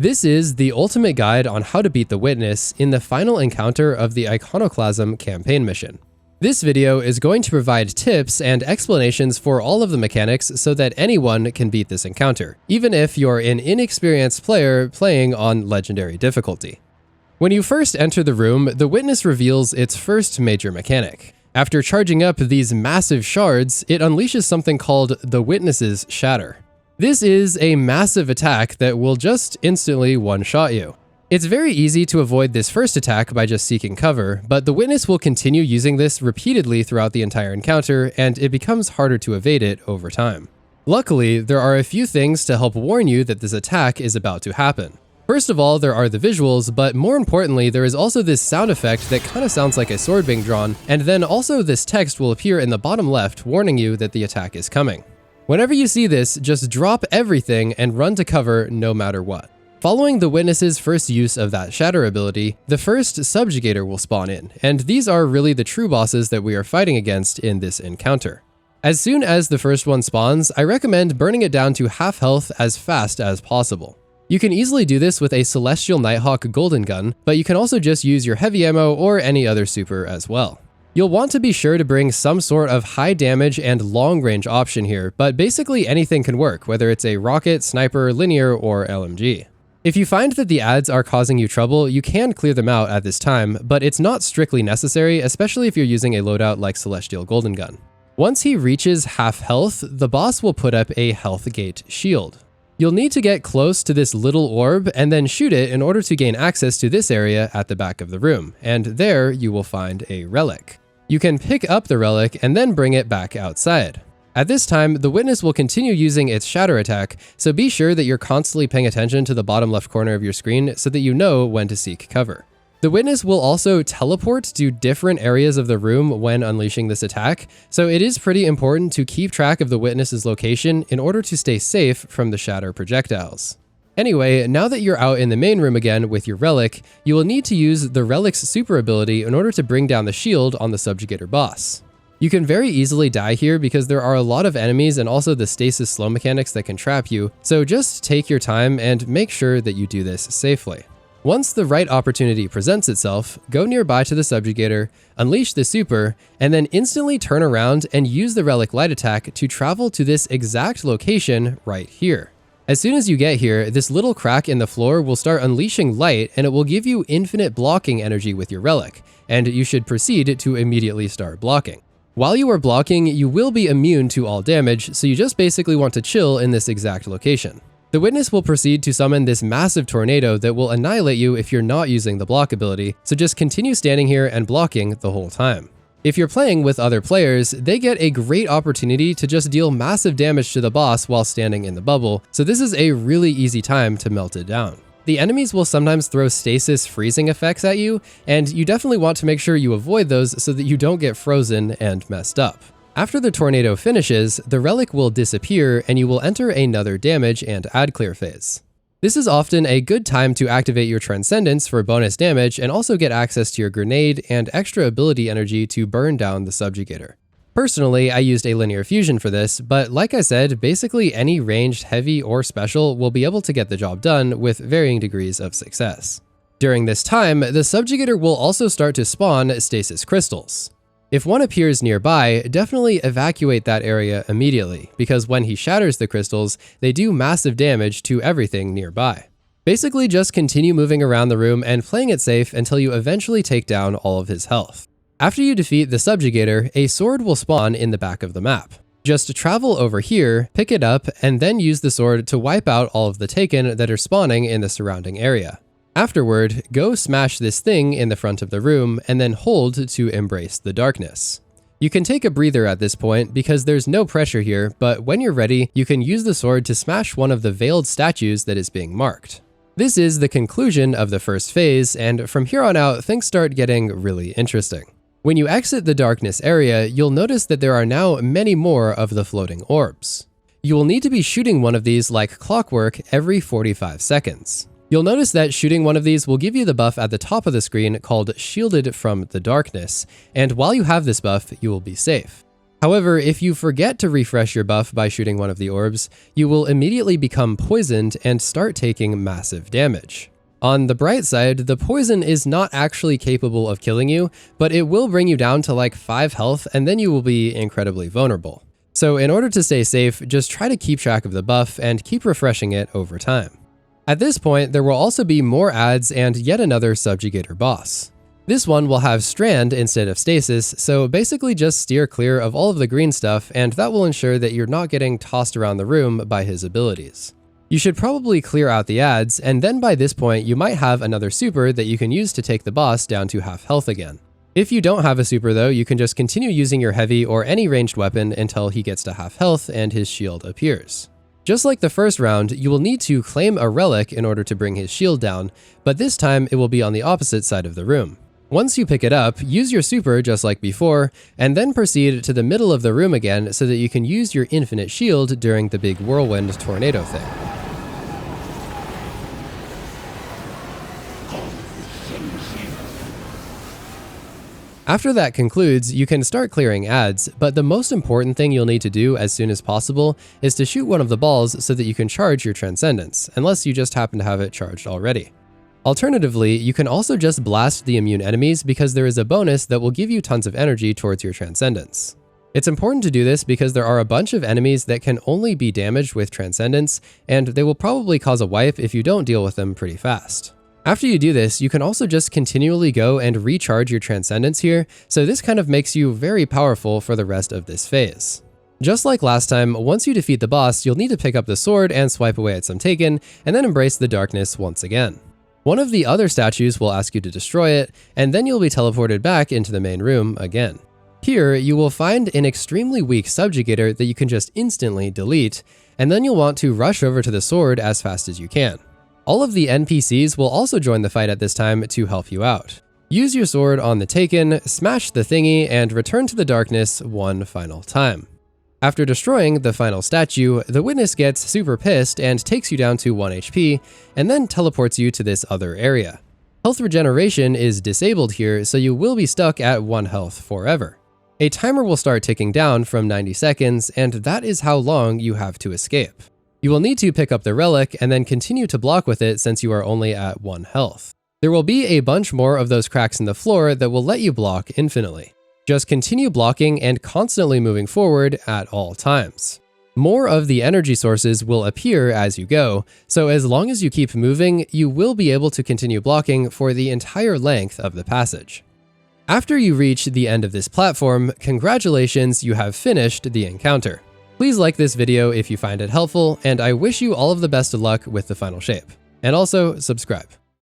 This is the ultimate guide on how to beat the Witness in the final encounter of the Iconoclasm campaign mission. This video is going to provide tips and explanations for all of the mechanics so that anyone can beat this encounter, even if you're an inexperienced player playing on legendary difficulty. When you first enter the room, the Witness reveals its first major mechanic. After charging up these massive shards, it unleashes something called the Witness's Shater. This is a massive attack that will just instantly one-shot you. It's very easy to avoid this first attack by just seeking cover, but the Witness will continue using this repeatedly throughout the entire encounter, and it becomes harder to evade it over time. Luckily, there are a few things to help warn you that this attack is about to happen. First of all, there are the visuals, but more importantly, there is also this sound effect that kind of sounds like a sword being drawn, and then also this text will appear in the bottom left warning you that the attack is coming. Whenever you see this, just drop everything and run to cover no matter what. Following the Witness's first use of that Shatter ability, the first Subjugator will spawn in, and these are really the true bosses that we are fighting against in this encounter. As soon as the first one spawns, I recommend burning it down to half health as fast as possible. You can easily do this with a Celestial Nighthawk Golden Gun, but you can also just use your heavy ammo or any other super as well. You'll want to be sure to bring some sort of high damage and long range option here, but basically anything can work, whether it's a rocket, sniper, linear, or LMG. If you find that the ads are causing you trouble, you can clear them out at this time, but it's not strictly necessary, especially if you're using a loadout like Celestial Golden Gun. Once he reaches half health, the boss will put up a health gate shield. You'll need to get close to this little orb and then shoot it in order to gain access to this area at the back of the room, and there you will find a relic. You can pick up the relic and then bring it back outside. At this time, the Witness will continue using its Shatter attack, so be sure that you're constantly paying attention to the bottom left corner of your screen so that you know when to seek cover. The Witness will also teleport to different areas of the room when unleashing this attack, so it is pretty important to keep track of the Witness's location in order to stay safe from the Shatter projectiles. Anyway, now that you're out in the main room again with your Relic, you will need to use the Relic's super ability in order to bring down the shield on the Subjugator boss. You can very easily die here because there are a lot of enemies and also the stasis slow mechanics that can trap you, so just take your time and make sure that you do this safely. Once the right opportunity presents itself, go nearby to the Subjugator, unleash the super, and then instantly turn around and use the Relic light attack to travel to this exact location right here. As soon as you get here, this little crack in the floor will start unleashing light and it will give you infinite blocking energy with your Relic, and you should proceed to immediately start blocking. While you are blocking, you will be immune to all damage, so you just basically want to chill in this exact location. The Witness will proceed to summon this massive tornado that will annihilate you if you're not using the block ability, so just continue standing here and blocking the whole time. If you're playing with other players, they get a great opportunity to just deal massive damage to the boss while standing in the bubble, so this is a really easy time to melt it down. The enemies will sometimes throw stasis freezing effects at you, and you definitely want to make sure you avoid those so that you don't get frozen and messed up. After the tornado finishes, the Relic will disappear and you will enter another damage and ad clear phase. This is often a good time to activate your Transcendence for bonus damage and also get access to your grenade and extra ability energy to burn down the Subjugator. Personally, I used a linear fusion for this, but like I said, basically any ranged heavy or special will be able to get the job done with varying degrees of success. During this time, the Subjugator will also start to spawn stasis crystals. If one appears nearby, definitely evacuate that area immediately, because when he shatters the crystals, they do massive damage to everything nearby. Basically just continue moving around the room and playing it safe until you eventually take down all of his health. After you defeat the Subjugator, a sword will spawn in the back of the map. Just travel over here, pick it up, and then use the sword to wipe out all of the Taken that are spawning in the surrounding area. Afterward, go smash this thing in the front of the room and then hold to embrace the darkness. You can take a breather at this point because there's no pressure here, but when you're ready, you can use the sword to smash one of the veiled statues that is being marked. This is the conclusion of the first phase, and from here on out, things start getting really interesting. When you exit the darkness area, you'll notice that there are now many more of the floating orbs. You will need to be shooting one of these like clockwork every 45 seconds. You'll notice that shooting one of these will give you the buff at the top of the screen called Shielded from the Darkness, and while you have this buff, you will be safe. However, if you forget to refresh your buff by shooting one of the orbs, you will immediately become poisoned and start taking massive damage. On the bright side, the poison is not actually capable of killing you, but it will bring you down to like 5 health and then you will be incredibly vulnerable. So in order to stay safe, just try to keep track of the buff and keep refreshing it over time. At this point, there will also be more ads and yet another Subjugator boss. This one will have Strand instead of Stasis, so basically just steer clear of all of the green stuff, and that will ensure that you're not getting tossed around the room by his abilities. You should probably clear out the ads, and then by this point you might have another super that you can use to take the boss down to half health again. If you don't have a super though, you can just continue using your heavy or any ranged weapon until he gets to half health and his shield appears. Just like the first round, you will need to claim a relic in order to bring his shield down, but this time it will be on the opposite side of the room. Once you pick it up, use your super just like before, and then proceed to the middle of the room again so that you can use your infinite shield during the big whirlwind tornado thing. After that concludes, you can start clearing ads, but the most important thing you'll need to do as soon as possible is to shoot one of the balls so that you can charge your Transcendence, unless you just happen to have it charged already. Alternatively, you can also just blast the immune enemies because there is a bonus that will give you tons of energy towards your Transcendence. It's important to do this because there are a bunch of enemies that can only be damaged with Transcendence, and they will probably cause a wipe if you don't deal with them pretty fast. After you do this, you can also just continually go and recharge your Transcendence here, so this kind of makes you very powerful for the rest of this phase. Just like last time, once you defeat the boss, you'll need to pick up the sword and swipe away at some Taken, and then embrace the darkness once again. One of the other statues will ask you to destroy it, and then you'll be teleported back into the main room again. Here, you will find an extremely weak Subjugator that you can just instantly delete, and then you'll want to rush over to the sword as fast as you can. All of the NPCs will also join the fight at this time to help you out. Use your sword on the Taken, smash the thingy, and return to the darkness one final time. After destroying the final statue, the Witness gets super pissed and takes you down to 1 HP, and then teleports you to this other area. Health regeneration is disabled here, so you will be stuck at 1 health forever. A timer will start ticking down from 90 seconds, and that is how long you have to escape. You will need to pick up the relic and then continue to block with it since you are only at 1 health. There will be a bunch more of those cracks in the floor that will let you block infinitely. Just continue blocking and constantly moving forward at all times. More of the energy sources will appear as you go, so as long as you keep moving, you will be able to continue blocking for the entire length of the passage. After you reach the end of this platform, congratulations, you have finished the encounter. Please like this video if you find it helpful, and I wish you all of the best of luck with the final shape. And also, subscribe.